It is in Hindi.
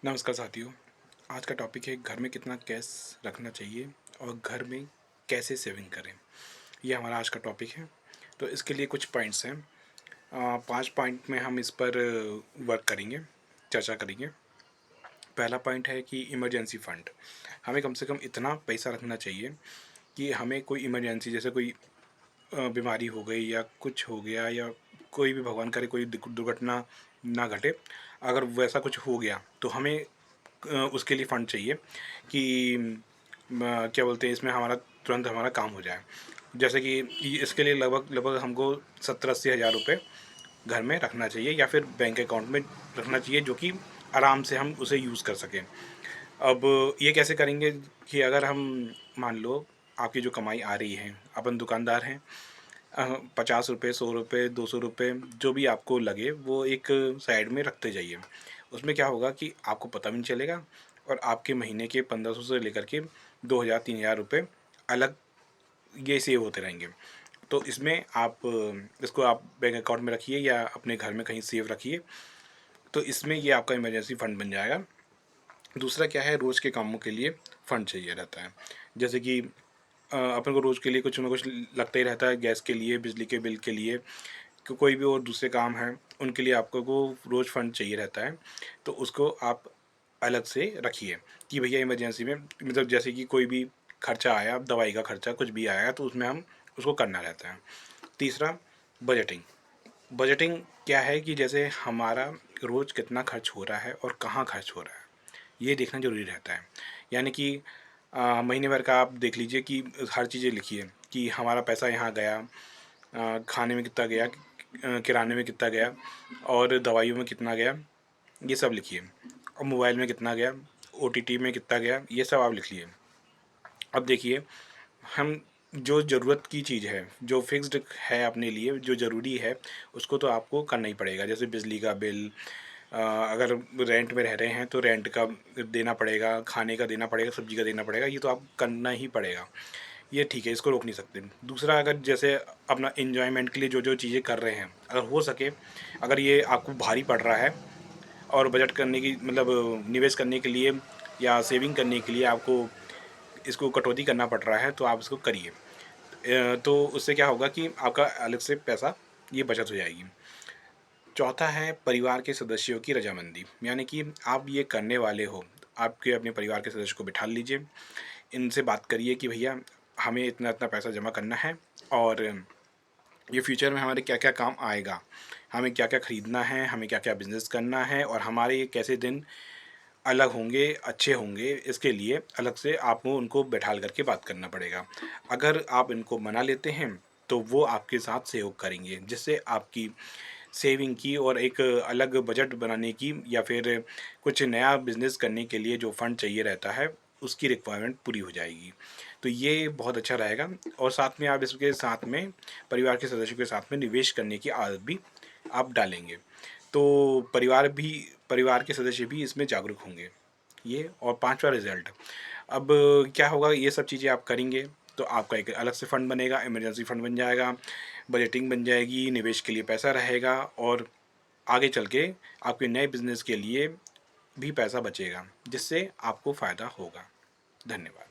नमस्कार साथियों। आज का टॉपिक है घर में कितना कैश रखना चाहिए और घर में कैसे सेविंग करें। ये हमारा आज का टॉपिक है। तो इसके लिए कुछ पॉइंट्स हैं। 5 पॉइंट में हम इस पर वर्क करेंगे, चर्चा करेंगे। पहला पॉइंट है कि इमरजेंसी फ़ंड। हमें कम से कम इतना पैसा रखना चाहिए कि हमें कोई इमरजेंसी जैसे कोई बीमारी हो गई या कुछ हो गया या कोई भी भगवान करे कोई दुर्घटना ना घटे। अगर वैसा कुछ हो गया तो हमें उसके लिए फ़ंड चाहिए कि क्या बोलते हैं, इसमें हमारा तुरंत हमारा काम हो जाए। जैसे कि इसके लिए लगभग लगभग हमको 70-80 हज़ार रुपये घर में रखना चाहिए या फिर बैंक अकाउंट में रखना चाहिए, जो कि आराम से हम उसे यूज़ कर सकें। अब ये कैसे करेंगे कि अगर हम मान लो आपकी जो कमाई आ रही है, अपन दुकानदार हैं, 50 रुपये, 100 रुपये, 200 रुपये जो भी आपको लगे वो एक साइड में रखते जाइए। उसमें क्या होगा कि आपको पता भी नहीं चलेगा और आपके महीने के 1500 से लेकर के 2000-3000 रुपये अलग ये सेव होते रहेंगे। तो इसमें आप इसको आप बैंक अकाउंट में रखिए या अपने घर में कहीं सेव रखिए। तो इसमें ये आपका इमरजेंसी फ़ंड बन जाएगा। दूसरा क्या है, रोज़ के कामों के लिए फ़ंड चाहिए रहता है। जैसे कि अपन को रोज़ के लिए कुछ ना कुछ लगता ही रहता है, गैस के लिए, बिजली के बिल के लिए, कोई भी और दूसरे काम हैं उनके लिए आपको को रोज़ फंड चाहिए रहता है। तो उसको आप अलग से रखिए कि भैया इमरजेंसी में, मतलब जैसे कि कोई भी खर्चा आया, दवाई का खर्चा कुछ भी आया तो उसमें हम उसको करना रहता है। तीसरा, बजटिंग। बजटिंग क्या है कि जैसे हमारा रोज़ कितना खर्च हो रहा है और कहाँ खर्च हो रहा है, ये देखना ज़रूरी रहता है। यानी कि महीने भर का आप देख लीजिए कि हर चीज़ें लिखिए कि हमारा पैसा यहाँ गया, खाने में कितना गया, किराने में कितना गया और दवाइयों में कितना गया, ये सब लिखिए। और मोबाइल में कितना गया, ओटीटी में कितना गया, ये सब आप लिख लिए। अब देखिए, हम जो ज़रूरत की चीज़ है, जो फिक्स्ड है अपने लिए, जो ज़रूरी है, उसको तो आपको करना ही पड़ेगा। जैसे बिजली का बिल, अगर रेंट में रह रहे हैं तो रेंट का देना पड़ेगा, खाने का देना पड़ेगा, सब्जी का देना पड़ेगा, ये तो आप करना ही पड़ेगा। ये ठीक है, इसको रोक नहीं सकते। दूसरा, अगर जैसे अपना एन्जॉयमेंट के लिए जो जो चीज़ें कर रहे हैं, अगर हो सके, अगर ये आपको भारी पड़ रहा है और बजट करने की मतलब निवेश करने के लिए या सेविंग करने के लिए आपको इसको कटौती करना पड़ रहा है तो आप इसको करिए। तो उससे क्या होगा कि आपका अलग से पैसा ये बचत हो जाएगी। चौथा है परिवार के सदस्यों की रजामंदी। यानी कि आप ये करने वाले हो, आपके अपने परिवार के सदस्य को बिठा लीजिए, इनसे बात करिए कि भैया हमें इतना इतना पैसा जमा करना है और ये फ्यूचर में हमारे क्या क्या काम आएगा, हमें क्या क्या ख़रीदना है, हमें क्या क्या बिज़नेस करना है और हमारे ये कैसे दिन अलग होंगे, अच्छे होंगे, इसके लिए अलग से आपको उनको बैठाल करके बात करना पड़ेगा। अगर आप इनको मना लेते हैं तो वो आपके साथ सहयोग करेंगे, जिससे आपकी सेविंग की और एक अलग बजट बनाने की या फिर कुछ नया बिज़नेस करने के लिए जो फ़ंड चाहिए रहता है, उसकी रिक्वायरमेंट पूरी हो जाएगी। तो ये बहुत अच्छा रहेगा और साथ में आप इसके साथ में परिवार के सदस्यों के साथ में निवेश करने की आदत भी आप डालेंगे। तो परिवार के सदस्य भी इसमें जागरूक होंगे। ये और पाँचवा, रिज़ल्ट। अब क्या होगा, ये सब चीज़ें आप करेंगे तो आपका एक अलग से फ़ंड बनेगा, इमरजेंसी फ़ंड बन जाएगा, बजटिंग बन जाएगी, निवेश के लिए पैसा रहेगा और आगे चल के आपके नए बिज़नेस के लिए भी पैसा बचेगा, जिससे आपको फ़ायदा होगा। धन्यवाद।